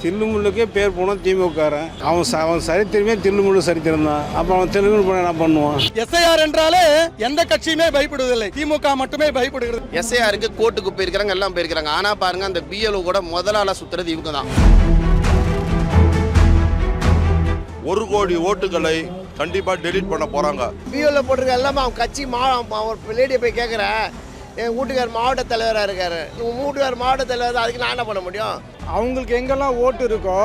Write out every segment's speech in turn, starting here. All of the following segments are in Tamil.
தில்லுமுள்ளுக்கே பேர் போனோம் திமுககாரன். அவன் சரித்திரமே தில்லுமுள்ளு சரித்திரம் தான். அப்போ அவன் தெலுங்கு போன என்ன பண்ணுவான்? எஸ்ஐஆர் என்றாலே எந்த கட்சியுமே பயப்படுவதில்லை, திமுக மட்டுமே பயப்படுகிறது. எஸ்ஐஆருக்கு கோர்ட்டுக்கு போயிருக்கிறாங்க, எல்லாம் போயிருக்கிறாங்க. ஆனா பாருங்க, அந்த பிஎல்ஓ கூட முதலாள சுத்துறது இவங்க தான். 1 கோடி ஓட்டுகளை கண்டிப்பா டெலீட் பண்ண போறாங்க. பிஎல்ஓ போட்டிருக்க எல்லாமே அவன் கட்சி ஒரு லேடியை போய் கேட்குறேன், என் வீட்டுக்கார் மாவட்ட தலைவராக இருக்காரு, உங்கள் வீட்டுக்கார் மாவட்ட தலைவர், அதுக்கு நான் என்ன பண்ண முடியும்? அவங்களுக்கு எங்கெல்லாம் ஓட்டு இருக்கோ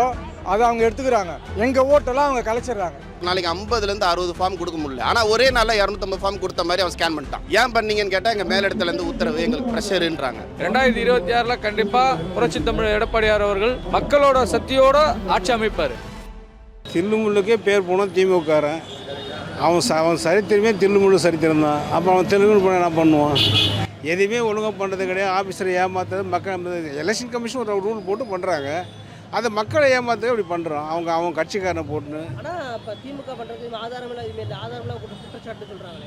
அதை அவங்க எடுத்துக்கிறாங்க, எங்கள் ஓட்டெல்லாம் அவங்க கலைச்சிடுறாங்க. நாளைக்கு 50லேருந்து 60 ஃபார்ம் கொடுக்க முடியல. ஆனால் ஒரே நாளில் 250 ஃபார்ம் கொடுத்த மாதிரி அவன் ஸ்கேன் பண்ணிட்டான். ஏன் பண்ணீங்கன்னு கேட்டால் எங்கள் மேலிடத்துலேருந்து உத்தரவு, எங்களுக்கு ப்ரெஷருன்றாங்க. 2026 கண்டிப்பாக புரட்சி தமிழ் எடப்பாடியார் அவர்கள் மக்களோட சக்தியோட ஆட்சி அமைப்பார். தில்லுமுள்ளுக்கே பேர் போனோம் திமுககாரன். அவன் சரித்திரமே தில்லுமுள்ளு சரித்திரம் தான். அப்போ அவன் தெலுங்கு போன என்ன பண்ணுவான்? எதுவுமே ஒழுங்காக பண்ணுறது கிடையாது. ஆஃபீஸரை ஏமாத்துறது, மக்கள் எலெக்ஷன் கமிஷன் ஒரு ரூல் போட்டு பண்ணுறாங்க, அதை மக்களை ஏமாத்துறது இப்படி பண்ணுறான். அவங்க கட்சிக்காரனை போட்டுன்னு. ஆனால் இப்போ திமுக பண்ணுறது ஆதாரமெல்லாம் இதுமாரி ஆதாரமெல்லாம் குற்றச்சாட்டு சொல்கிறாங்க.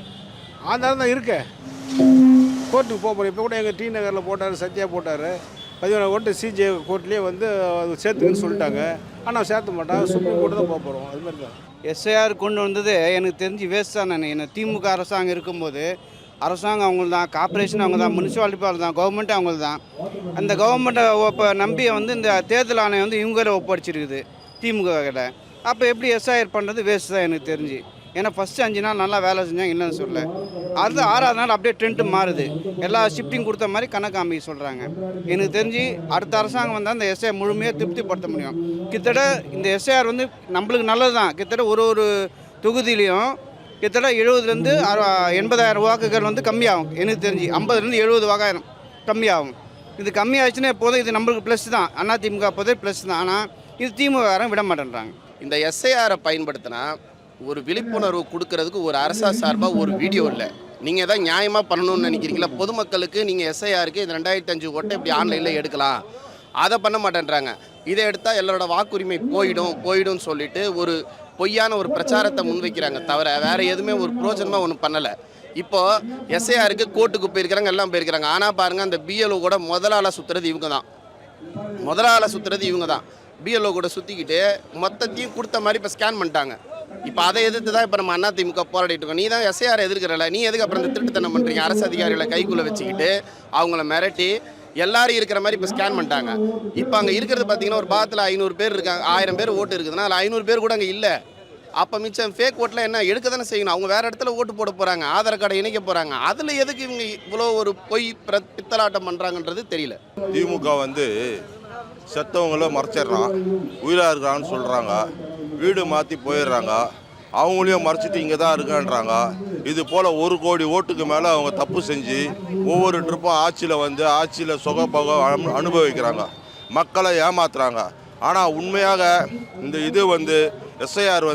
ஆதாரம் தான் இருக்க, கோர்ட்டுக்கு போக போகிறோம். இப்போ கூட எங்கள் டி நகரில் போட்டார், சத்யா போட்டார். 14 ஓட்டு சிஜே கோர்ட்லேயே வந்து சேர்த்துக்குன்னு சொல்லிட்டாங்க. ஆனால் சேர்த்த மாட்டாங்க, சுப்ரீம் கோர்ட்டு தான் போக போகிறோம். அது மாதிரி தான். எஸ்ஐஆர் கொண்டு வந்தது எனக்கு தெரிஞ்சு வேஸ்ட் தான். நான் திமுக அரசாங்கம் இருக்கும்போது அரசாங்கம் அவங்களுக்கு தான், கார்பரேஷன் அவங்க தான், முனிசிபாலிட்டி அவங்க தான், கவர்மெண்ட்டு அவங்களுக்கு தான். அந்த கவர்மெண்ட்டை இப்போ நம்பி வந்து இந்த தேர்தல் ஆணையம் வந்து இவங்கள ஒப்படைச்சிருக்குது திமுக கிட்ட. அப்போ எப்படி எஸ்ஐஆர் பண்ணுறது வேஸ்ட் தான் எனக்கு தெரிஞ்சு. ஏன்னா ஃபஸ்ட்டு 5 நாள் நல்லா வேலை செஞ்சாங்க, இல்லைன்னு சொல்ல. அடுத்து 6ஆவது நாள் அப்படியே ட்ரெண்ட்டு மாறுது, எல்லா ஷிஃப்டிங் கொடுத்த மாதிரி கணக்கு அமைக்க சொல்கிறாங்க. எனக்கு தெரிஞ்சு அடுத்த அரசாங்கம் வந்தால் அந்த எஸ்ஐஆர் முழுமையாக திருப்திப்படுத்த முடியும். கிட்டத்தட்ட இந்த எஸ்ஐஆர் வந்து நம்மளுக்கு நல்லது தான். கிட்டத்தட்ட ஒரு தொகுதியிலையும் கிட்டத்தட்ட 70லேருந்து 80,000 வாக்குகள் வந்து கம்மியாகும். எனக்கு தெரிஞ்சு 50லேருந்து 70 வாக்காயிரம் கம்மியாகும். இது கம்மியாச்சுன்னா எப்போதும் இது நம்மளுக்கு ப்ளஸ் தான். அதிமுக போதே ப்ளஸ் தான். ஆனால் இது திமுககாரன் விட மாட்டேன்றாங்க. இந்த எஸ்ஐஆரை பயன்படுத்தினா ஒரு விழிப்புணர்வு கொடுக்கறதுக்கு ஒரு அரசா சார்பாக ஒரு வீடியோ இல்லை. நீங்கள் எதாவது நியாயமாக பண்ணணும்னு நினைக்கிறீங்களா? பொதுமக்களுக்கு நீங்கள் எஸ்ஐஆருக்கு இந்த 2005 ஓட்டை இப்படி ஆன்லைனில் எடுக்கலாம், அதை பண்ண மாட்டேன்றாங்க. இதை எடுத்தால் எல்லாரோட வாக்குரிமை போயிடும்னு சொல்லிட்டு ஒரு பொய்யான ஒரு பிரச்சாரத்தை முன்வைக்கிறாங்க, தவிர வேறு எதுவுமே ஒரு பிரோஜனமாக ஒன்றும் பண்ணலை. இப்போது எஸ்ஐஆருக்கு கோர்ட்டுக்கு போயிருக்கிறாங்க, எல்லாம் போயிருக்கிறாங்க. ஆனால் பாருங்கள், அந்த பிஎல்ஓ கூட முதலாள சுற்றுறது இவங்க தான். பிஎல்ஓ கூட சுற்றிக்கிட்டு மொத்தத்தையும் கொடுத்த மாதிரி இப்போ ஸ்கேன் பண்ணிட்டாங்க. இப்போ அதை எதிர்த்து தான் இப்போ நம்ம அதிமுக போராடிட்டு இருக்கோம். நீ தான் எஸ்ஐஆர் எதிர்க்கிறல, நீ எதுக்கு அப்புறம் இந்த திருட்டுத்தனம் பண்ணுறீங்க? அரசு அதிகாரிகளை கைக்குள்ளே வச்சுக்கிட்டு அவங்கள மிரட்டி எல்லாரும் இருக்கிற மாதிரி இப்போ ஸ்கேன் பண்ணிட்டாங்க. இப்போ அங்கே இருக்கிறது பார்த்தீங்கன்னா ஒரு பாத்தில் 500 பேர் இருக்காங்க, 1000 பேர் ஓட்டு இருக்குதுன்னா அதில் 500 பேர் கூட அங்கே இல்லை. அப்போ மிச்சம் ஃபேக் ஓட்டில் என்ன எடுக்க தானே செய்யணும்? அவங்க வேறு இடத்துல ஓட்டு போட போகிறாங்க, ஆதார் கார்டை இணைக்க போகிறாங்க. அதில் எதுக்கு இவங்க இவ்வளோ ஒரு பொய் பித்தலாட்டம் பண்ணுறாங்கன்றது தெரியல. திமுக வந்து செத்தவங்கள மறைச்சிடுறான், உயிராக இருக்கான்னு சொல்கிறாங்க, வீடு மாற்றி போயிடுறாங்க, அவங்களையும் மறைச்சிட்டு இங்கே தான் இருக்கான்றாங்க. இது போல் 1 கோடி ஓட்டுக்கு மேலே அவங்க தப்பு செஞ்சு ஒவ்வொரு ட்ரிப்பும் ஆட்சியில் சுகபோகம் அனுபவிக்கிறாங்க, மக்களை ஏமாத்துறாங்க. ஆனால் உண்மையாக இந்த இது எஸ்ஐஆர்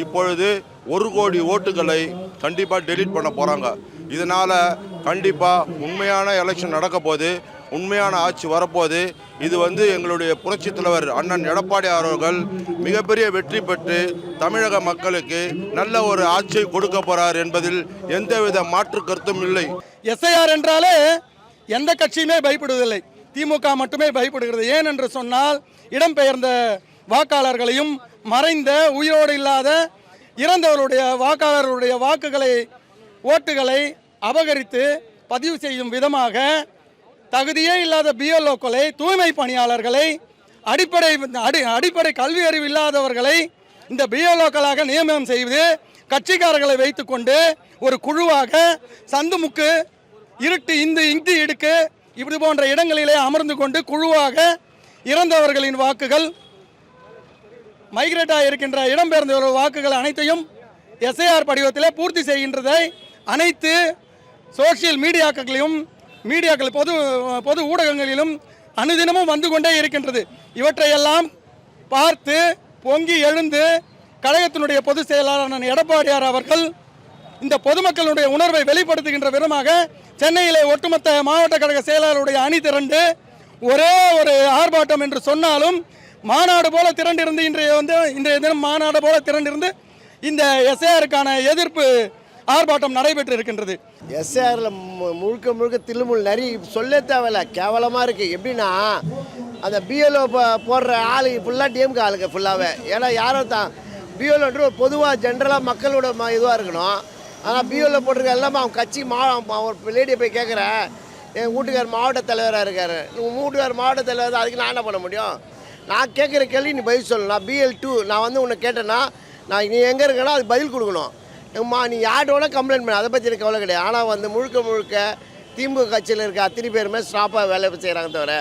இப்பொழுது 1 கோடி ஓட்டுகளை கண்டிப்பாக டெலீட் பண்ண போகிறாங்க. இதனால் கண்டிப்பாக உண்மையான எலெக்ஷன் நடக்க போகுது, உண்மையான ஆட்சி வரப்போகுது. இது எங்களுடைய புரட்சி தலைவர் அண்ணன் எடப்பாடியார் அவர்கள் மிகப்பெரிய வெற்றி பெற்று தமிழக மக்களுக்கு நல்ல ஒரு ஆட்சியை கொடுக்க போகிறார் என்பதில் எந்தவித மாற்று கருத்தும் இல்லை. எஸ்ஐஆர் என்றாலே எந்த கட்சியுமே பயப்படுவதில்லை, திமுக மட்டுமே பயப்படுகிறது. ஏன் என்று சொன்னால், இடம்பெயர்ந்த வாக்காளர்களையும் மறைந்த உயிரோடு இல்லாத இறந்தவருடைய வாக்காளர்களுடைய ஓட்டுகளை அபகரித்து பதிவு செய்யும் விதமாக தகுதியே இல்லாத பிஎல்ஓக்களை, தூய்மை பணியாளர்களை, அடிப்படை கல்வி அறிவு இல்லாதவர்களை இந்த பிஎல்ஓக்களாக நியமனம் செய்து கட்சிக்காரர்களை வைத்துக்கொண்டு ஒரு குழுவாக சந்துமுக்கு, இருட்டு, இந்தி இடுக்கு இப்படி போன்ற இடங்களிலே அமர்ந்து கொண்டு குழுவாக இறந்தவர்களின் வாக்குகள், மைக்ரேட் ஆகியிருக்கின்ற இடம்பெயர்ந்த வாக்குகள் அனைத்தையும் எஸ்ஐஆர் படிவத்தில் பூர்த்தி செய்கின்றதை அனைத்து சோசியல் மீடியாக்கள் பொது ஊடகங்களிலும் அனுதினமும் வந்து கொண்டே இருக்கின்றது. இவற்றையெல்லாம் பார்த்து பொங்கி எழுந்து கழகத்தினுடைய பொதுச் செயலாளர் எடப்பாடியார் அவர்கள் இந்த பொதுமக்களுடைய உணர்வை வெளிப்படுத்துகின்ற விதமாக சென்னையிலே ஒட்டுமொத்த மாவட்ட கழக செயலாளருடைய அணி திரண்டு ஒரே ஒரு ஆர்ப்பாட்டம் என்று சொன்னாலும் மாநாடு போல திரண்டிருந்து இன்றைய தினம் மாநாடு போல திரண்டிருந்து இந்த எஸ்ஐஆருக்கான எதிர்ப்பு ஆர்ப்பாட்டம் நடைபெற்று இருக்கின்றது. எஸ்ஐஆரில் முழுக்க தில்லுமுள் நிறைய சொல்ல தேவையில்ல, கேவலமாக இருக்குது. எப்படின்னா அந்த பிஎல்ஓ போடுற ஆளு ஃபுல்லாக டிஎம்கே ஆளுங்க ஃபுல்லாகவே. ஏன்னா யாரும் தான் பிஎல்ஓன்ற பொதுவாக ஜென்ரலாக மக்களோட இதுவாக இருக்கணும். ஆனால் பிஎல்ஓ போட்டிருக்க எல்லாமே அவன் கட்சி ஒரு லேடியை போய் கேட்குறேன், என் வீட்டுக்கார் மாவட்ட தலைவராக இருக்கார், உங்கள் வீட்டுக்கார் மாவட்ட தலைவர் தான், அதுக்கு நான் என்ன பண்ண முடியும்? நான் கேட்குற கேள்வி நீ பதில் சொல்லணும். நான் BL2 நான் வந்து உன்னை கேட்டேன்னா நான் நீ எங்கே இருக்கேன்னா அதுக்கு பதில் கொடுக்கணும். நீ யார்ட்டோட கம்ப்ளைண்ட் பண்ண, அதை பற்றி எனக்கு கவலை கிடையாது. ஆனால் வந்து முழுக்க திமுக கட்சியில் இருக்க அத்தனை பேருமே ஸ்டாப்பாக வேலை செய்கிறாங்க தவிர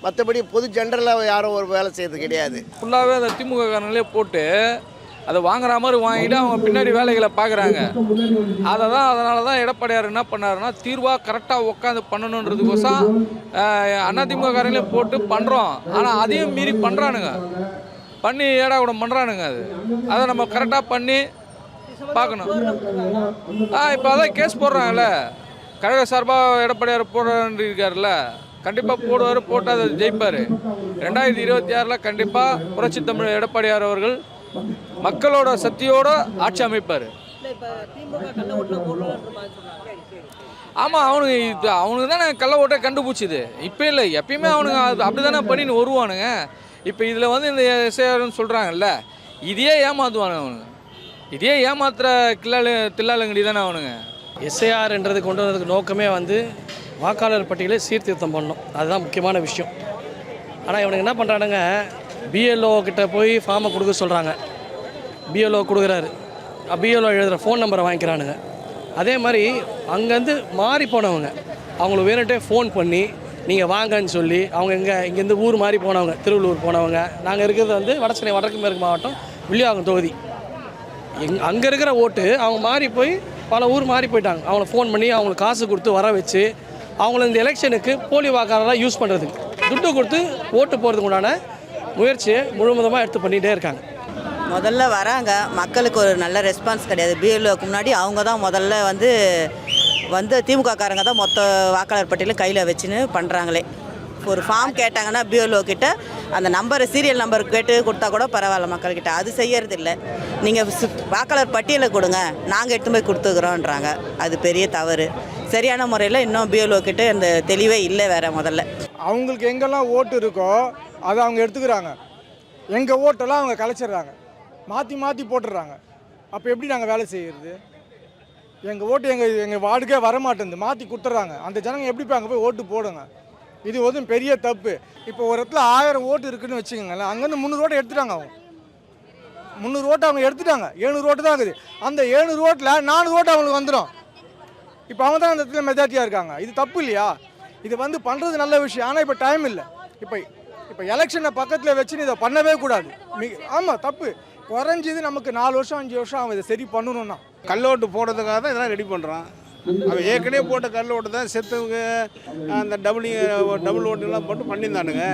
மற்றபடி பொது ஜென்ரலாக யாரும் ஒரு வேலை செய்கிறது கிடையாது. ஃபுல்லாகவே அந்த திமுக காரங்களே போட்டு அதை வாங்குற மாதிரி வாங்கிட்டு அவங்க பின்னாடி வேலைகளை பார்க்குறாங்க. அதனால தான் எடப்பாடியார் என்ன பண்ணாருன்னா தீர்வாக கரெக்டாக உட்காந்து பண்ணணுன்றதுக்கோசம் அதிமுக காரங்களே போட்டு பண்ணுறோம். ஆனால் அதையும் மீறி பண்ணுறானுங்க, பண்ணி ஏடா கூட பண்ணுறானுங்க. அதை நம்ம கரெக்டாக பண்ணி பார்க்கணும். இப்போ அதான் கேஸ் போடுறாங்கல்ல, கழக சார்பாக எடப்பாடியார் போடுறான்னு இருக்காருல்ல, கண்டிப்பாக போடுவார், போட்டு அதை ஜெயிப்பார். 2026 கண்டிப்பாக புரட்சி தமிழ் எடப்பாடியார் அவர்கள் மக்களோட சக்தியோட ஆட்சி அமைப்பார். ஆமாம், அவனுக்கு தானே கள்ள ஓட்டை கண்டுபிடிச்சிது. இப்போ இல்லை, எப்பயுமே அவனுங்க அப்படி தானே பண்ணின்னு வருவானுங்க. இப்போ இதில் வந்து இந்த எஸ்ஐஆர்னு சொல்கிறாங்கல்ல, இதையே ஏமாற்றுவானுங்க அவனுங்க. இதே ஏமாத்துற தில்லாலங்கடி தானே அவனுங்க. எஸ்ஐஆர்ன்றது கொண்டு வந்ததுக்கு நோக்கமே வந்து வாக்காளர் பட்டியலை சீர்திருத்தம் பண்ணணும், அதுதான் முக்கியமான விஷயம். ஆனால் இவனுக்கு என்ன பண்ணுறானுங்க, பிஎல்ஓ கிட்ட போய் ஃபார்மை கொடுக்க சொல்கிறாங்க, பிஎல்ஓ கொடுக்குறாரு, பிஎல்ஓ எழுதுகிற ஃபோன் நம்பரை வாங்கிக்கிறானுங்க. அதே மாதிரி அங்கேருந்து மாறி போனவங்க அவங்களுக்கு வேணுட்டே ஃபோன் பண்ணி நீங்கள் வாங்கன்னு சொல்லி அவங்க இங்கேருந்து ஊர் மாறி போனவங்க, திருவள்ளூர் போனவங்க. நாங்கள் இருக்கிறது வந்து வடசென்னை வடக்கு மேற்கு மாவட்டம் வில்லிவாக்கம் தொகுதி. அங்கே இருக்கிற ஓட்டு அவங்க மாறி போய் பல ஊர் மாறி போயிட்டாங்க. அவங்கள ஃபோன் பண்ணி அவங்களுக்கு காசு கொடுத்து வர வச்சு அவங்கள இந்த எலெக்ஷனுக்கு போலி வாக்காளராக யூஸ் பண்ணுறதுக்கு துட்டு கொடுத்து ஓட்டு போகிறதுக்கு உண்டான முயற்சியை முழுவதுமாக எடுத்து பண்ணிகிட்டே இருக்காங்க. முதல்ல வராங்க, மக்களுக்கு ஒரு நல்ல ரெஸ்பான்ஸ் கிடையாது. பிஎல்ஓக்கு முன்னாடி அவங்க தான் முதல்ல வந்து திமுக காரங்க தான் மொத்த வாக்காளர் பட்டியலும் கையில் வச்சுன்னு பண்ணுறாங்களே. ஒரு ஃபார்ம் கேட்டாங்கன்னா பிஎல்ஓ கிட்ட அந்த நம்பரை சீரியல் நம்பர் கேட்டு கொடுத்தா கூட பரவாயில்ல மக்கள்கிட்ட. அது செய்யறது இல்லை. நீங்கள் வாக்காளர் பட்டியலை கொடுங்க, நாங்கள் எடுத்து போய் கொடுத்துக்கிறோன்றாங்க. அது பெரிய தவறு. சரியான முறையில் இன்னும் பிஎல்ஓ கிட்ட அந்த தெளிவே இல்லை. வேறு முதல்ல அவங்களுக்கு எங்கெல்லாம் ஓட்டு இருக்கோ அதை அவங்க எடுத்துக்கிறாங்க, எங்கள் ஓட்டெல்லாம் அவங்க கலைச்சிட்றாங்க, மாற்றி போட்டுடுறாங்க. அப்போ எப்படி நாங்கள் வேலை செய்கிறது? எங்கள் ஓட்டு எங்கள் வார்டுக்கே வரமாட்டேங்குது, மாற்றி கொடுத்துட்றாங்க. அந்த ஜனங்க எப்படி போய் அங்கே போய் ஓட்டு போடுங்க? இது வந்து பெரிய தப்பு. இப்போ ஒரு இடத்துல 1000 ஓட்டு இருக்குதுன்னு வச்சுக்கோங்களேன், அங்கேருந்து 300 ஓட்டை எடுத்துட்டாங்க. அவங்க 300 ஓட்டை அவங்க எடுத்துட்டாங்க, 700 ஓட்டு தான் இருக்குது. அந்த 700 ஓட்டில் 400 ஓட்டு அவங்களுக்கு வந்துடும். இப்போ அவங்க தான் அந்த இடத்துல மெஜாரிட்டியாக இருக்காங்க. இது தப்பு இல்லையா? இது வந்து பண்ணுறது நல்ல விஷயம். ஆனால் இப்போ டைம் இல்லை. இப்போ எலெக்ஷனை பக்கத்தில் வச்சுன்னு இதை பண்ணவே கூடாது. ஆமாம், தப்பு. குறைஞ்சது நமக்கு 4 வருஷம் 5 வருஷம் அவன் இதை சரி பண்ணணும்னா. கல்லோட்டு போடுறதுக்காக தான் இதெல்லாம் ரெடி பண்ணுறான். அவன் ஏற்கனவே போட்ட கல் ஓட்டு தான் செத்தவங்க அந்த டபுள் ஓட்டுலாம் போட்டு பண்ணியிருந்தானுங்க.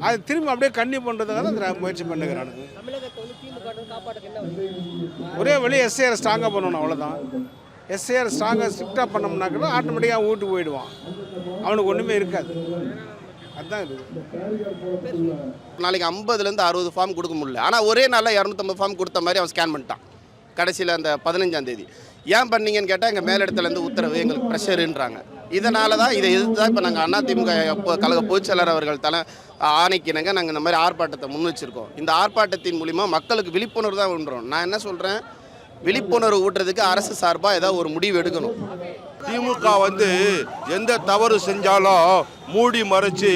அது திரும்பி அப்படியே கண்டினியூ பண்ணுறதுக்காக தான் முயற்சி பண்ணுகிறானுங்க. ஒரே வழி எஸ்ஐஆர் ஸ்ட்ராங்காக பண்ணணும், அவ்வளோதான். எஸ்ஐஆர் ஸ்ட்ராங்காக ஸ்ட்ரிக்டாக பண்ணோம்னாக்க ஆட்டோமேட்டிக்காக வீட்டு போயிடுவான், அவனுக்கு ஒன்றுமே இருக்காது. அதுதான் இது. நாளைக்கு 50லேருந்து 60 ஃபார்ம் கொடுக்க முடியல. ஆனால் ஒரே நாளில் 250 ஃபார்ம் கொடுத்த மாதிரி அவன் ஸ்கேன் பண்ணிட்டான் கடைசியில் அந்த 15ஆம் தேதி. ஏன் பண்ணீங்கன்னு கேட்டால் எங்கள் மேலிடத்துலேருந்து உத்தரவு, எங்களுக்கு ப்ரெஷருன்றாங்க. இதனால தான் இதை எதிர்த்து தான் இப்போ நாங்கள் அதிமுக கழக பொதுச்செயலாளர் அவர்கள் ஆணைக்கினங்க நாங்கள் இந்த மாதிரி ஆர்ப்பாட்டத்தை முன் வச்சுருக்கோம். இந்த ஆர்ப்பாட்டத்தின் மூலிமா மக்களுக்கு விழிப்புணர்வு தான் ஊன்றோம். நான் என்ன சொல்கிறேன், விழிப்புணர்வு ஊட்டுறதுக்கு அரசு சார்பாக ஏதாவது ஒரு முடிவு எடுக்கணும். திமுக வந்து எந்த தவறு செஞ்சாலும் மூடி மறைச்சி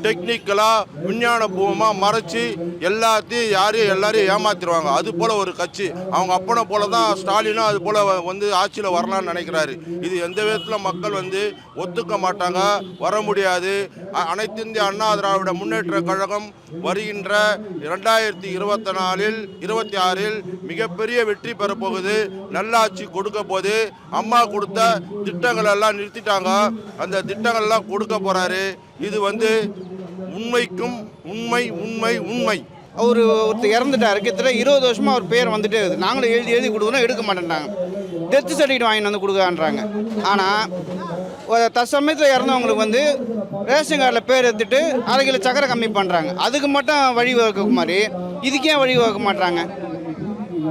டெக்னிக்கலாக விஞ்ஞானபூர்வமாக மறைச்சி எல்லாரையும் ஏமாத்திடுவாங்க. அது போல் ஒரு கட்சி அவங்க அப்பனை போல தான் ஸ்டாலினும் அது போல் வந்து ஆட்சியில் வரலான்னு நினைக்கிறாரு. இது எந்த விதத்தில் மக்கள் வந்து ஒத்துக்க மாட்டாங்க, வர முடியாது. அனைத்து இந்திய அண்ணா திராவிட முன்னேற்ற கழகம் வருகின்ற 2024 26 மிகப்பெரிய வெற்றி பெறப்போகுது. நல்லாட்சி கொடுக்க போது. அம்மா கொடுத்த திட்டங்கள் எல்லாம் நிறுத்திட்டாங்க, அந்த திட்டங்கள்லாம் கொடுக்க போறாரு. இது வந்து உண்மைக்கும் உண்மை. அவர் ஒருத்தர் இறந்துட்டார், கிட்டத்தட்ட 20 வருஷமாக அவர் பேர் வந்துட்டே இருக்குது. நாங்களும் எழுதி கொடுக்கணும், எடுக்க மாட்டேன்றாங்க. டெத் சர்டிஃபிகேட் வாங்கிட்டு வந்து கொடுக்கான்றாங்க. ஆனால் தற்சமயத்தில் இறந்தவங்களுக்கு வந்து ரேஷன் கார்டில் பேர் எடுத்துட்டு 1/2 கிலோ சக்கரை கம்மி பண்ணுறாங்க. அதுக்கு மட்டும் வழி வகுக்க மாதிரி இதுக்கே வழி வகுக்க மாட்டாங்க.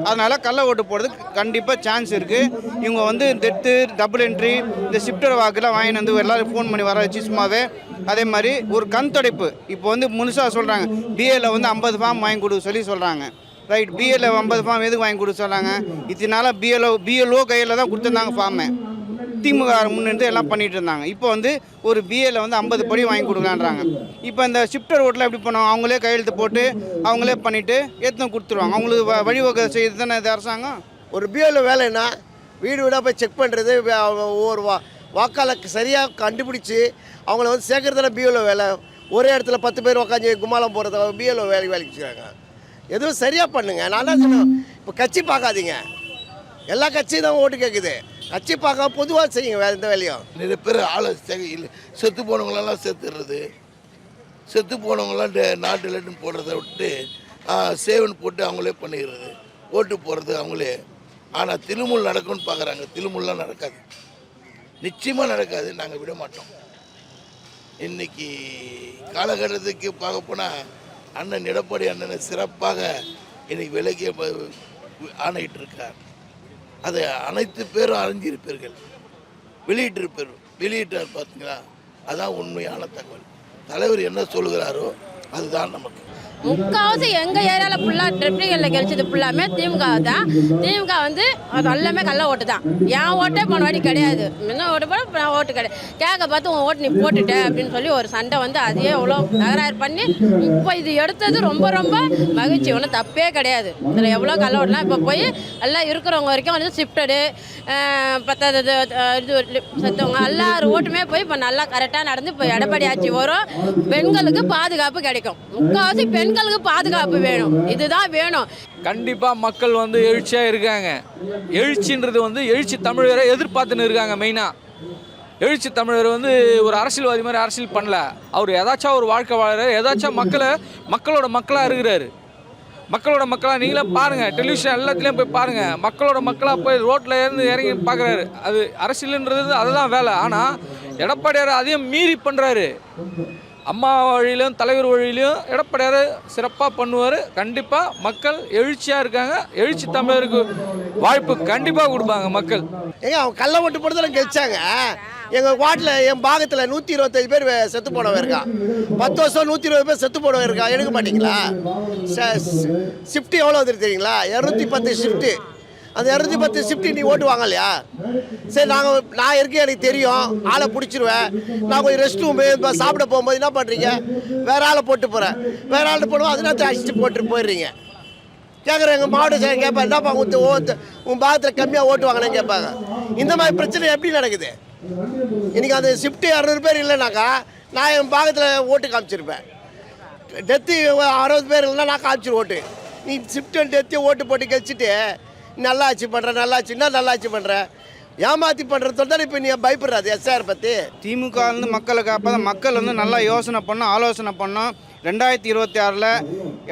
அதனால் கள்ள ஓட்டு போடுறதுக்கு கண்டிப்பாக சான்ஸ் இருக்குது. இவங்க வந்து டெத்து, டபுள் என்ட்ரி, இந்த ஷிஃப்டர் வாக்குலாம் வாங்கிட்டு வந்து எல்லோரும் ஃபோன் பண்ணி வர வச்சு சும்மாவே. அதே மாதிரி ஒரு கண் துடைப்பு இப்போ வந்து முழுசாக சொல்கிறாங்க, பிஏல வந்து 50 ஃபார்ம் வாங்கி கொடுக்க சொல்லி சொல்கிறாங்க. ரைட், பிஏல 50 ஃபார்ம் எதுக்கு வாங்கி கொடுக்க சொல்கிறாங்க? இதனால பிஎல்ஓ கையில் தான் கொடுத்துருந்தாங்க ஃபார்மை. திமுக முன்னிருந்து எல்லாம் பண்ணிகிட்டு இருந்தாங்க. இப்போ வந்து ஒரு பிஏல வந்து 50 படி வாங்கி கொடுக்கலான்றாங்க. இப்போ இந்த ஷிஃப்டர் ஓட்டில் எப்படி பண்ணுவாங்க? அவங்களே கையெழுத்து போட்டு அவங்களே பண்ணிவிட்டு எடுத்து கொடுத்துருவாங்க. அவங்களுக்கு வழிவகை செய்யுது தானே இது அரசாங்கம். ஒரு பிஎல்ஓ வேலைன்னா வீடு வீடாக போய் செக் பண்ணுறது, ஒவ்வொரு வாக்காளருக்கு சரியாக கண்டுபிடிச்சி அவங்கள வந்து சேர்க்குறதுல பிஎல்ஓ வேலை. ஒரே இடத்துல 10 பேர் உட்காந்து கும்மாளம் போகிறத பிஎல்ஓ வேலைக்கு வச்சுக்கிறாங்க. எதுவும் சரியாக பண்ணுங்கள். நான் தான் சொன்னேன், இப்போ கட்சி பார்க்காதீங்க, எல்லா கட்சியும் தான் ஓட்டு கேட்குது. கட்சி பார்க்க பொதுவாக செய்யுங்க வேறு எந்த வேலையும். நிறைய பேர் ஆளை செத்து போனவங்களெல்லாம் சேர்த்துடுறது, செத்து போனவங்களாம் நாட்டு லெட்டுன்னு போடுறத விட்டு சேவன் போட்டு அவங்களே பண்ணிடுறது, ஓட்டு போடுறது அவங்களே. ஆனால் திருமுல் நடக்கும்னு பார்க்குறாங்க. திருமுல்லாம் நடக்காது, நிச்சயமாக நடக்காது. நாங்கள் விட மாட்டோம். இன்றைக்கி காலகட்டத்துக்கு பார்க்க போனால் அண்ணன் எடப்பாடி அண்ணனை சிறப்பாக இன்றைக்கி விலகிய ஆணையிட்டு இருக்கார். அதை அனைத்து பேரும் அறிஞ்சிருப்பீர்கள், வெளியிட்டார். பார்த்தீங்களா? அதான் உண்மையான தகவல். தலைவர் என்ன சொல்கிறாரோ அதுதான் நமக்கு. முக்கால்வாசி எங்கள் ஏரியாவில் ஃபுல்லாக ட்ரிப்ளிகளில் கழிச்சது ஃபுல்லாமே திமுக தான். திமுக வந்து அது எல்லாமே கள்ள ஓட்டு தான். என் ஓட்டே போன வாட்டி கிடையாது. முன்ன ஓட்டு போட நான் ஓட்டு கிடையாது. கேட்க பார்த்து உன் ஓட்டு நீ போட்டுட்ட அப்படின்னு சொல்லி ஒரு சண்டை வந்து அதையே எவ்வளோ தகராறு பண்ணி இப்போ இது எடுத்தது ரொம்ப ரொம்ப மகிழ்ச்சி. ஒன்றும் தப்பே கிடையாது. இதில் எவ்வளோ கள்ள ஓட்டலாம் இப்போ போய் எல்லாம் இருக்கிறவங்க வரைக்கும் வந்து ஷிஃப்டடு பத்தாவது இது செத்தவங்க எல்லாரும் ஓட்டுமே போய் இப்போ நல்லா கரெக்டாக நடந்து இப்போ எடப்பாடி ஆட்சி வரும். பெண்களுக்கு பாதுகாப்பு கிடைக்கும். முக்கால்வாசி பெண்களுக்கு பாதுகாப்பு வேணும். இதுதான் வேணும். கண்டிப்பாக மக்கள் வந்து எழுச்சியாக இருக்காங்க. எழுச்சின்றது வந்து எழுச்சி தமிழரை எதிர்பார்த்துன்னு இருக்காங்க. மெயினாக எழுச்சி தமிழர் வந்து ஒரு அரசியல்வாதி மாதிரி அரசியல் பண்ணல. அவர் ஏதாச்சும் ஒரு வாழ்க்கை வாழறாரு, ஏதாச்சும் மக்களோட மக்களாக இருக்கிறாரு. மக்களோட மக்களாக நீங்களே பாருங்கள், டெலிவிஷன் எல்லாத்துலேயும் போய் பாருங்கள். மக்களோட மக்களாக போய் ரோட்டில் இருந்து இறங்கி பார்க்குறாரு. அது அரசியல்ன்றது அதுதான் வேலை. ஆனால் எடப்பாடியார் அதையும் மீறி பண்ணுறாரு. அம்மா வழியிலும் தலைவர் வழியிலையும் எடப்பாடியார் சிறப்பாக பண்ணுவார். கண்டிப்பாக மக்கள் எழுச்சியாக இருக்காங்க. எழுச்சி தமிழருக்கு வாய்ப்பு கண்டிப்பாக கொடுப்பாங்க மக்கள். ஏங்க அவங்க கள்ள ஓட்டு போட்டு தான் கழிச்சாங்க. எங்கள் வார்டில் என் பாகத்தில் 125 பேர் செத்து போனவன் இருக்கான். 10 வருஷம் 120 பேர் செத்து போனவன் இருக்கா. எடுக்க மாட்டிங்களா? ஷிஃப்ட்டு எவ்வளோ வந்துருக்கு தெரியுங்களா? 210 ஷிஃப்ட்டு. அந்த 210 ஷிஃப்ட்டு நீ ஓட்டு வாங்கலையா? சரி, நான் இருக்கேன், எனக்கு தெரியும், ஆளை பிடிச்சிருவேன். நான் கொஞ்சம் ரெஸ்ட் ரூமு சாப்பிட போகும்போது என்ன பண்ணுறீங்க? வேறு ஆளை போட்டு போகிறேன். வேறு ஆளை போடுவோம், அதனால அடிச்சுட்டு போட்டு போயிடுறீங்க. கேட்குறேன், எங்கள் மாவட்ட செயலர் கேட்பேன், என்னப்பா உன் பாகத்தில் கம்மியாக ஓட்டு வாங்கினேன்னு கேட்பாங்க. இந்த மாதிரி பிரச்சனை எப்படி நடக்குது? இன்றைக்கி அந்த ஷிஃப்ட்டு 200 பேர் இல்லைனாக்கா நான் என் பாகத்தில் ஓட்டு காமிச்சிருப்பேன். டெத்து 60 பேர் இல்லைன்னா நான் காமிச்சிரு ஓட்டு. நீ ஷிஃப்ட்டு டெத்து ஓட்டு போட்டு கழிச்சிட்டு நல்லாச்சு பண்ணுறேன், நல்லாச்சுன்னா நல்லாச்சு பண்ணுறேன், ஏமாற்றி பண்ணுறது தான் இப்போ நீ பயப்படுறாது. எஸ்ஆர் பற்றி திமுக வந்து மக்களை காப்பாத மக்கள் வந்து நல்லா யோசனை பண்ணோம், ஆலோசனை பண்ணோம். 2026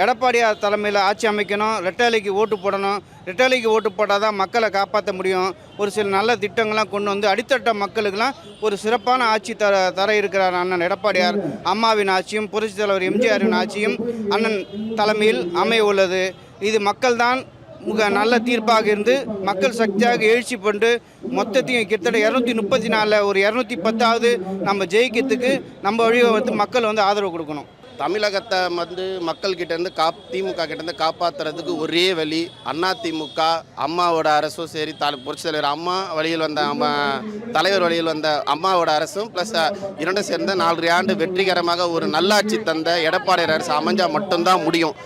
எடப்பாடியார் தலைமையில் ஆட்சி அமைக்கணும். ரெட்டாலைக்கு ஓட்டு போடணும். ரெட்டாலைக்கு ஓட்டு போட்டால் தான் மக்களை காப்பாற்ற முடியும். ஒரு சில நல்ல திட்டங்கள்லாம் கொண்டு வந்து அடித்தட்ட மக்களுக்கெல்லாம் ஒரு சிறப்பான ஆட்சி தர இருக்கிறார் அண்ணன் எடப்பாடியார். அம்மாவின் ஆட்சியும் புரட்சித் தலைவர் எம்ஜிஆரின் ஆட்சியும் அண்ணன் தலைமையில் அமைய உள்ளது. இது மக்கள்தான் நல்ல தீர்ப்பாக இருந்து மக்கள் சக்தியாக எழுச்சி பண்ணி மொத்தத்தையும் கிட்டத்தட்ட 234 ஒரு 210வது நம்ம ஜெயிக்கிறதுக்கு நம்ம வழியை வந்து மக்கள் வந்து ஆதரவு கொடுக்கணும். தமிழகத்தை வந்து மக்கள்கிட்டேருந்து திமுக கிட்டேருந்து காப்பாற்றுறதுக்கு ஒரே வழி அதிமுக. அம்மாவோட அரசும் சரி, புரட்சி தலைவர் அம்மா வழியில் வந்த தலைவர் வழியில் வந்த அம்மாவோட அரசும் ப்ளஸ் இரண்டும் சேர்ந்த 4 ஆண்டு வெற்றிகரமாக ஒரு நல்லாட்சி தந்த எடப்பாடி அரசு அமைஞ்சால் மட்டும்தான் முடியும்.